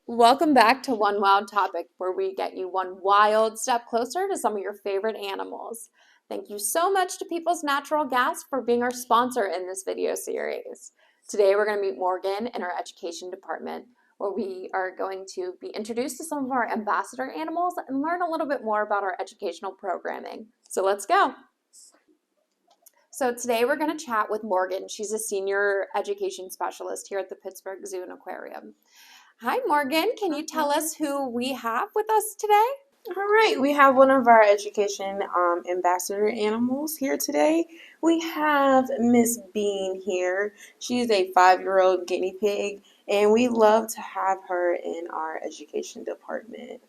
Welcome back to One Wild Topic, where we get you one wild step closer to some of your favorite animals. Thank you so much to People's Natural Gas for being our sponsor in this video series. Today we're going to meet Morgan in our education department, where we are going to be introduced to some of our ambassador animals and learn a little bit more about our educational programming. So let's go. So today we're going to chat with Morgan. She's a senior education specialist here at the Pittsburgh Zoo and Aquarium. Hi, Morgan. Can you tell us who we have with us today? All right, we have one of our education ambassador animals here today. We have Miss Bean here. She's a 5-year-old guinea pig, and we love to have her in our education department.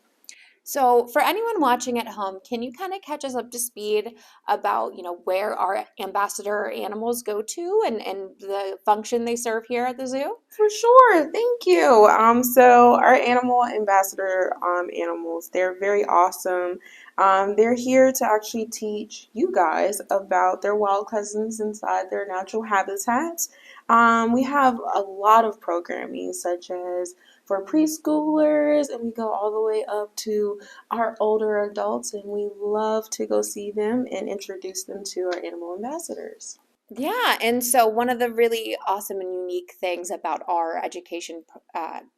So for anyone watching at home, can you kind of catch us up to speed about, where our ambassador animals go to and the function they serve here at the zoo? For sure, thank you. So our animal ambassador animals, they're very awesome. They're here to actually teach you guys about their wild cousins inside their natural habitats. We have a lot of programming, such as for preschoolers, and we go all the way up to our older adults, and we love to go see them and introduce them to our animal ambassadors. Yeah, and so one of the really awesome and unique things about our education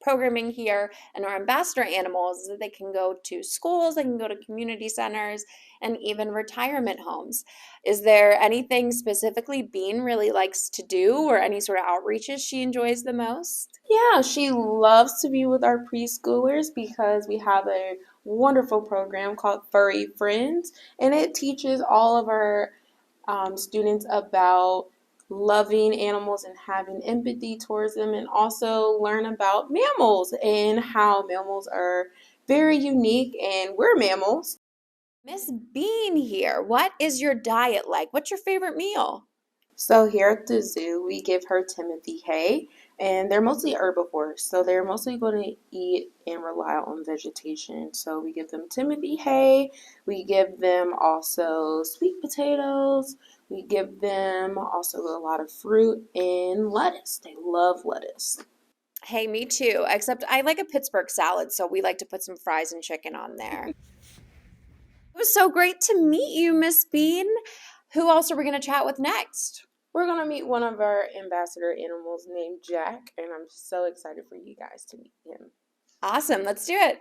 programming here and our ambassador animals is that they can go to schools, they can go to community centers, and even retirement homes. Is there anything specifically Bean really likes to do or any sort of outreaches she enjoys the most? Yeah, she loves to be with our preschoolers because we have a wonderful program called Furry Friends, and it teaches all of our students about loving animals and having empathy towards them, and also learn about mammals and how mammals are very unique, and we're mammals. Miss Bean here, what is your diet like? What's your favorite meal? So here at the zoo, we give her Timothy hay, and they're mostly herbivores, so they're mostly going to eat and rely on vegetation. So we give them Timothy hay, we give them also sweet potatoes, we give them also a lot of fruit and lettuce. They love lettuce. Hey, me too, except I like a Pittsburgh salad, so we like to put some fries and chicken on there. It was so great to meet you, Miss Bean. Who else are we going to chat with next? We're going to meet one of our ambassador animals named Jack, and I'm so excited for you guys to meet him. Awesome, let's do it.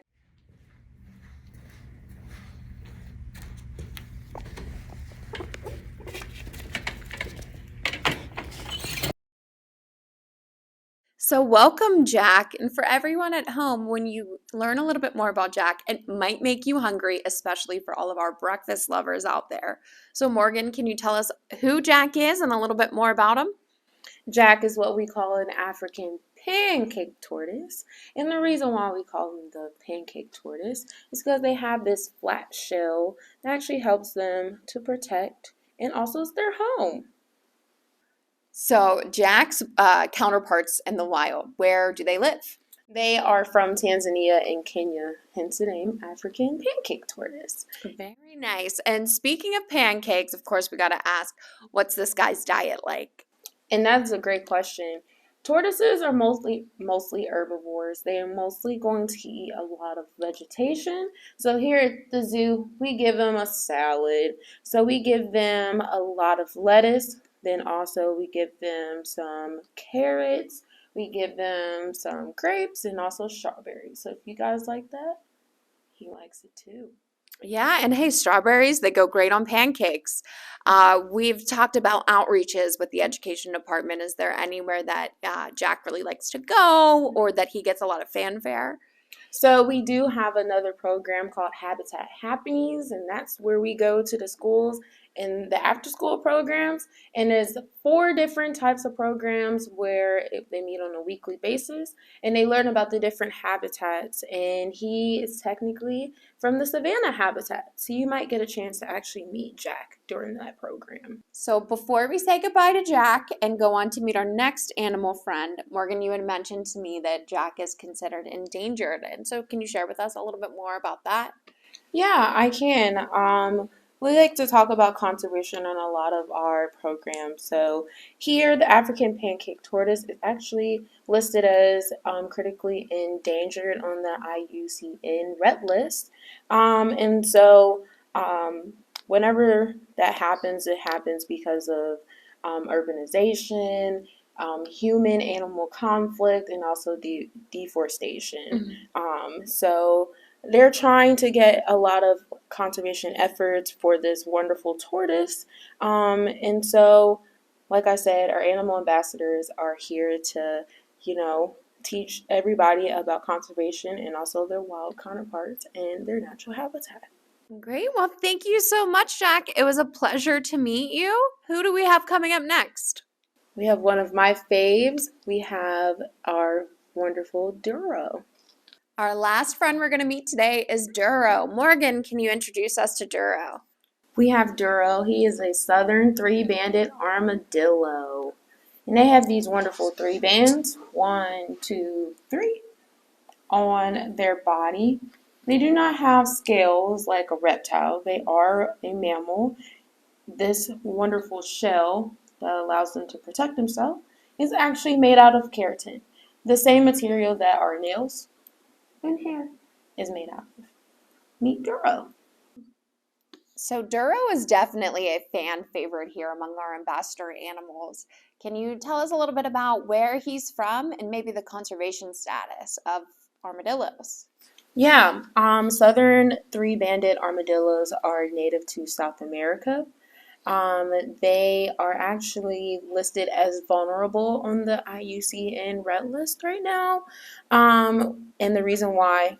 So welcome, Jack. And for everyone at home, when you learn a little bit more about Jack, it might make you hungry, especially for all of our breakfast lovers out there. So Morgan, can you tell us who Jack is and a little bit more about him? Jack is what we call an African pancake tortoise. And the reason why we call them the pancake tortoise is because they have this flat shell that actually helps them to protect, and also it's their home. So Jack's counterparts in the wild, where do they live? They are from Tanzania and Kenya, hence the name African pancake tortoise. Very nice. And speaking of pancakes, of course, we got to ask, what's this guy's diet like? And that's a great question. Tortoises are mostly herbivores. They are mostly going to eat a lot of vegetation. So here at the zoo, we give them a salad. So we give them a lot of lettuce. Then also we give them some carrots. We give them some grapes and also strawberries. So if you guys like that, he likes it too. Yeah, and hey, strawberries, they go great on pancakes. We've talked about outreaches with the education department. Is there anywhere that Jack really likes to go or that he gets a lot of fanfare? So we do have another program called Habitat Happenings, and that's where we go to the schools and the after-school programs. And there's 4 different types of programs where they meet on a weekly basis, and they learn about the different habitats. And he is technically from the savanna habitat, so you might get a chance to actually meet Jack during that program. So before we say goodbye to Jack and go on to meet our next animal friend, Morgan, you had mentioned to me that Jack is considered endangered. And so can you share with us a little bit more about that? Yeah, I can. we like to talk about conservation on a lot of our programs. So here, the African pancake tortoise is actually listed as critically endangered on the IUCN Red List. And so um, whenever that happens, it happens because of urbanization, human-animal conflict, and also deforestation. So they're trying to get a lot of conservation efforts for this wonderful tortoise. And so, like I said, our animal ambassadors are here to, you know, teach everybody about conservation and also their wild counterparts and their natural habitat. Great. Well, thank you so much, Jack. It was a pleasure to meet you. Who do we have coming up next? We have one of my faves. We have our wonderful Duro. Our last friend we're going to meet today is Duro. Morgan, can you introduce us to Duro? We have Duro. He is a southern three-banded armadillo. And they have these wonderful three bands, one, two, three, on their body. They do not have scales like a reptile. They are a mammal. This wonderful shell that allows them to protect themselves is actually made out of keratin, the same material that our nails and hair is made out of. Meet Duro. So Duro is definitely a fan favorite here among our ambassador animals. Can you tell us a little bit about where he's from and maybe the conservation status of armadillos? Yeah, southern three-banded armadillos are native to South America. They are actually listed as vulnerable on the IUCN Red List right now. And the reason why,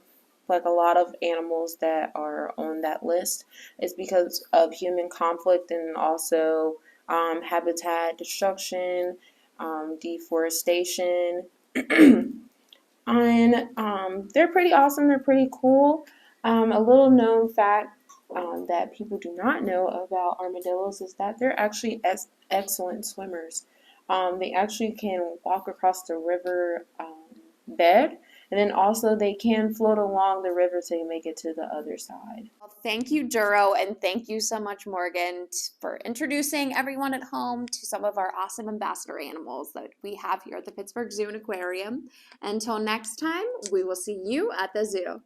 like a lot of animals that are on that list, is because of human conflict and also habitat destruction, deforestation. And they're pretty awesome. They're pretty cool. A little known fact that people do not know about armadillos is that they're actually excellent swimmers. They actually can walk across the river bed, and then also they can float along the river to make it to the other side. Well, thank you, Duro, and thank you so much, Morgan, for introducing everyone at home to some of our awesome ambassador animals that we have here at the Pittsburgh Zoo and Aquarium. Until next time, we will see you at the zoo.